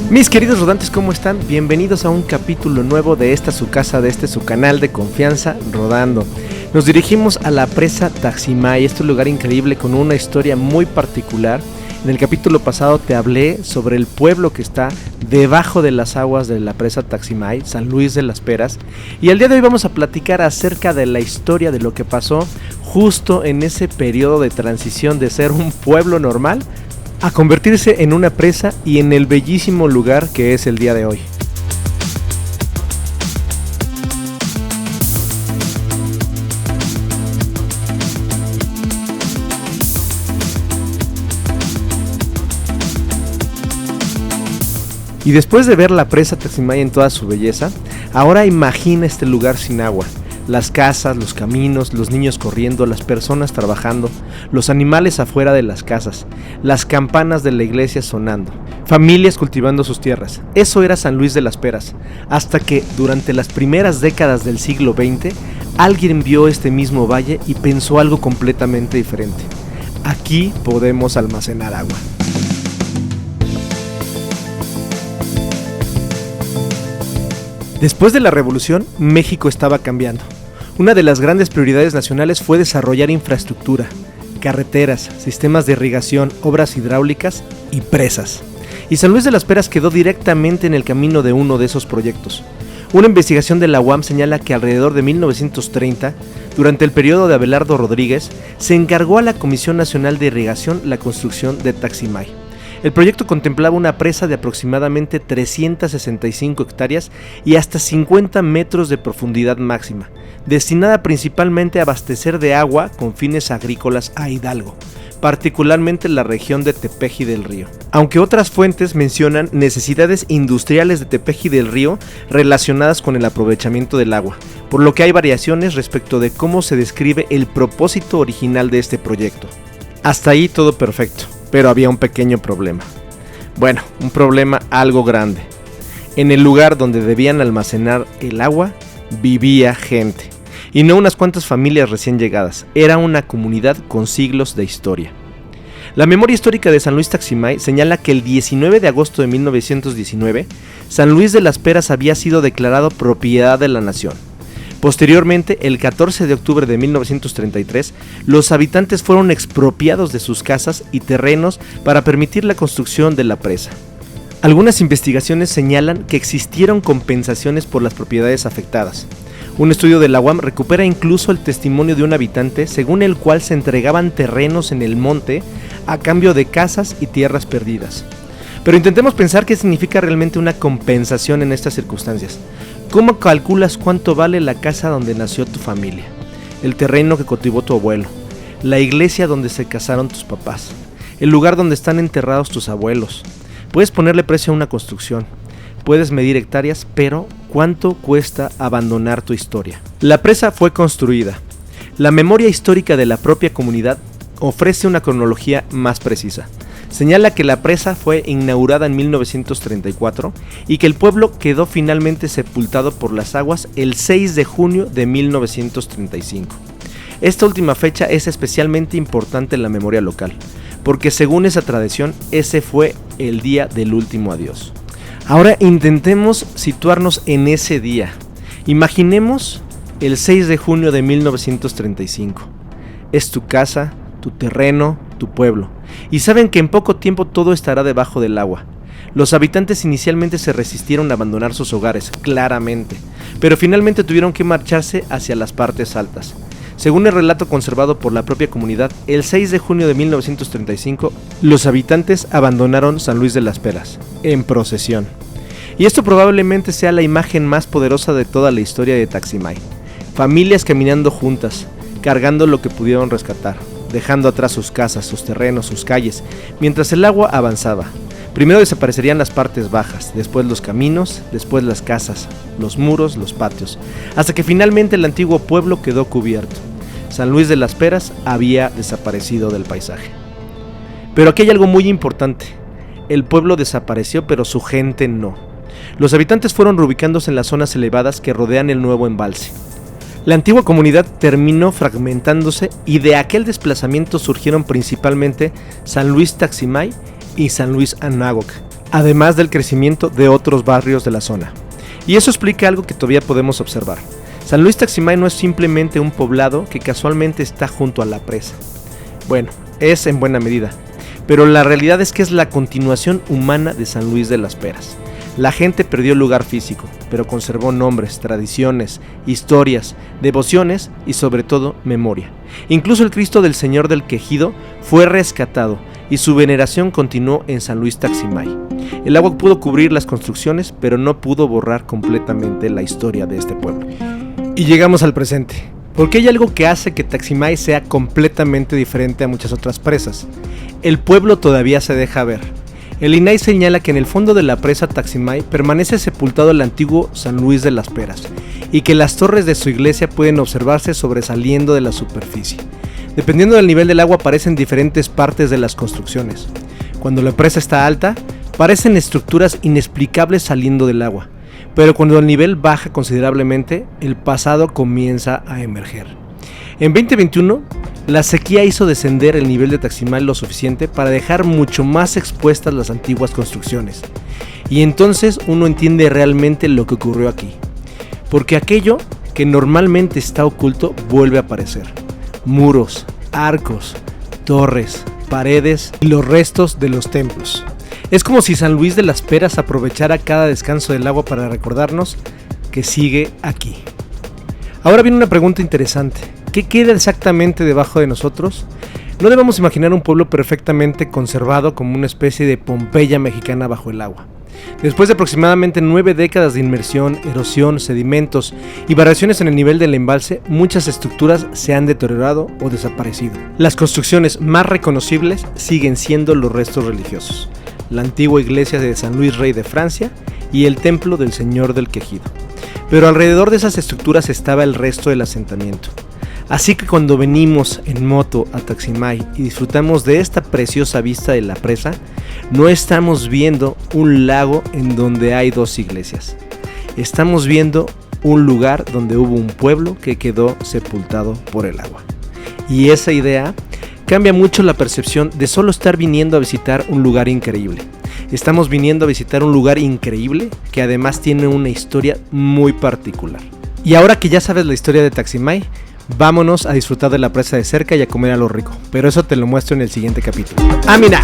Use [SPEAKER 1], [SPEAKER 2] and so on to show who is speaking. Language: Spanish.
[SPEAKER 1] Mis queridos rodantes, ¿cómo están? Bienvenidos a un capítulo nuevo de esta su casa, de este su canal de confianza, Rodando. Nos dirigimos a la presa Taximay, este lugar increíble con una historia muy particular. En el capítulo pasado te hablé sobre el pueblo que está debajo de las aguas de la presa Taximay, San Luis de las Peras. Y el día de hoy vamos a platicar acerca de la historia de lo que pasó justo en ese periodo de transición de ser un pueblo normal a convertirse en una presa y en el bellísimo lugar que es el día de hoy. Y después de ver la presa Taximay en toda su belleza, ahora imagina este lugar sin agua. Las casas, los caminos, los niños corriendo, las personas trabajando, los animales afuera de las casas, las campanas de la iglesia sonando, familias cultivando sus tierras. Eso era San Luis de las Peras, hasta que durante las primeras décadas del siglo XX, alguien vio este mismo valle y pensó algo completamente diferente. Aquí podemos almacenar agua. Después de la revolución, México estaba cambiando. Una de las grandes prioridades nacionales fue desarrollar infraestructura, carreteras, sistemas de irrigación, obras hidráulicas y presas. Y San Luis de las Peras quedó directamente en el camino de uno de esos proyectos. Una investigación de la UAM señala que alrededor de 1930, durante el periodo de Abelardo Rodríguez, se encargó a la Comisión Nacional de Irrigación la construcción de Taximay. El proyecto contemplaba una presa de aproximadamente 365 hectáreas y hasta 50 metros de profundidad máxima, destinada principalmente a abastecer de agua con fines agrícolas a Hidalgo, particularmente la región de Tepeji del Río. Aunque otras fuentes mencionan necesidades industriales de Tepeji del Río relacionadas con el aprovechamiento del agua, por lo que hay variaciones respecto de cómo se describe el propósito original de este proyecto. Hasta ahí todo perfecto. Pero había un pequeño problema. Bueno, un problema algo grande. En el lugar donde debían almacenar el agua, vivía gente. Y no unas cuantas familias recién llegadas, era una comunidad con siglos de historia. La memoria histórica de San Luis Taximay señala que el 19 de agosto de 1919, San Luis de las Peras había sido declarado propiedad de la nación. Posteriormente, el 14 de octubre de 1933, los habitantes fueron expropiados de sus casas y terrenos para permitir la construcción de la presa. Algunas investigaciones señalan que existieron compensaciones por las propiedades afectadas. Un estudio de la UAM recupera incluso el testimonio de un habitante según el cual se entregaban terrenos en el monte a cambio de casas y tierras perdidas. Pero intentemos pensar qué significa realmente una compensación en estas circunstancias. ¿Cómo calculas cuánto vale la casa donde nació tu familia? El terreno que cultivó tu abuelo, la iglesia donde se casaron tus papás, el lugar donde están enterrados tus abuelos. Puedes ponerle precio a una construcción, puedes medir hectáreas, pero ¿cuánto cuesta abandonar tu historia? La presa fue construida. La memoria histórica de la propia comunidad ofrece una cronología más precisa. Señala que la presa fue inaugurada en 1934 y que el pueblo quedó finalmente sepultado por las aguas el 6 de junio de 1935. Esta última fecha es especialmente importante en la memoria local, porque según esa tradición, ese fue el día del último adiós. Ahora intentemos situarnos en ese día. Imaginemos el 6 de junio de 1935. Es tu casa, tu terreno, tu pueblo. Y saben que en poco tiempo todo estará debajo del agua. Los habitantes inicialmente se resistieron a abandonar sus hogares, claramente, pero finalmente tuvieron que marcharse hacia las partes altas. Según el relato conservado por la propia comunidad, el 6 de junio de 1935, los habitantes abandonaron San Luis de las Peras, en procesión. Y esto probablemente sea la imagen más poderosa de toda la historia de Taximay. Familias caminando juntas, cargando lo que pudieron rescatar, dejando atrás sus casas, sus terrenos, sus calles, mientras el agua avanzaba. Primero desaparecerían las partes bajas, después los caminos, después las casas, los muros, los patios, hasta que finalmente el antiguo pueblo quedó cubierto. San Luis de las Peras había desaparecido del paisaje. Pero aquí hay algo muy importante. El pueblo desapareció, pero su gente no. Los habitantes fueron reubicándose en las zonas elevadas que rodean el nuevo embalse. La antigua comunidad terminó fragmentándose y de aquel desplazamiento surgieron principalmente San Luis Taximay y San Luis Anáhuac, además del crecimiento de otros barrios de la zona. Y eso explica algo que todavía podemos observar. San Luis Taximay no es simplemente un poblado que casualmente está junto a la presa. Bueno, es en buena medida, pero la realidad es que es la continuación humana de San Luis de las Peras. La gente perdió el lugar físico, pero conservó nombres, tradiciones, historias, devociones y sobre todo memoria. Incluso el Cristo del Señor del Quejido fue rescatado y su veneración continuó en San Luis Taximay. El agua pudo cubrir las construcciones, pero no pudo borrar completamente la historia de este pueblo. Y llegamos al presente, porque hay algo que hace que Taximay sea completamente diferente a muchas otras presas. El pueblo todavía se deja ver. El INAI señala que en el fondo de la presa Taximay permanece sepultado el antiguo San Luis de las Peras y que las torres de su iglesia pueden observarse sobresaliendo de la superficie. Dependiendo del nivel del agua aparecen diferentes partes de las construcciones. Cuando la presa está alta, parecen estructuras inexplicables saliendo del agua, pero cuando el nivel baja considerablemente, el pasado comienza a emerger. En 2021, la sequía hizo descender el nivel de Taximay lo suficiente para dejar mucho más expuestas las antiguas construcciones. Y entonces uno entiende realmente lo que ocurrió aquí. Porque aquello que normalmente está oculto vuelve a aparecer. Muros, arcos, torres, paredes y los restos de los templos. Es como si San Luis de las Peras aprovechara cada descanso del agua para recordarnos que sigue aquí. Ahora viene una pregunta interesante. ¿Qué queda exactamente debajo de nosotros? No debemos imaginar un pueblo perfectamente conservado como una especie de Pompeya mexicana bajo el agua. Después de aproximadamente 9 décadas de inmersión, erosión, sedimentos y variaciones en el nivel del embalse, muchas estructuras se han deteriorado o desaparecido. Las construcciones más reconocibles siguen siendo los restos religiosos. La antigua iglesia de San Luis Rey de Francia y el templo del Señor del Quejido. Pero alrededor de esas estructuras estaba el resto del asentamiento. Así que cuando venimos en moto a Taximay y disfrutamos de esta preciosa vista de la presa, no estamos viendo un lago en donde hay 2 iglesias. Estamos viendo un lugar donde hubo un pueblo que quedó sepultado por el agua. Y esa idea cambia mucho la percepción de solo estar viniendo a visitar un lugar increíble. Estamos viniendo a visitar un lugar increíble que además tiene una historia muy particular. Y ahora que ya sabes la historia de Taximay, vámonos a disfrutar de la presa de cerca y a comer a lo rico. Pero eso te lo muestro en el siguiente capítulo. ¡Ah, mira!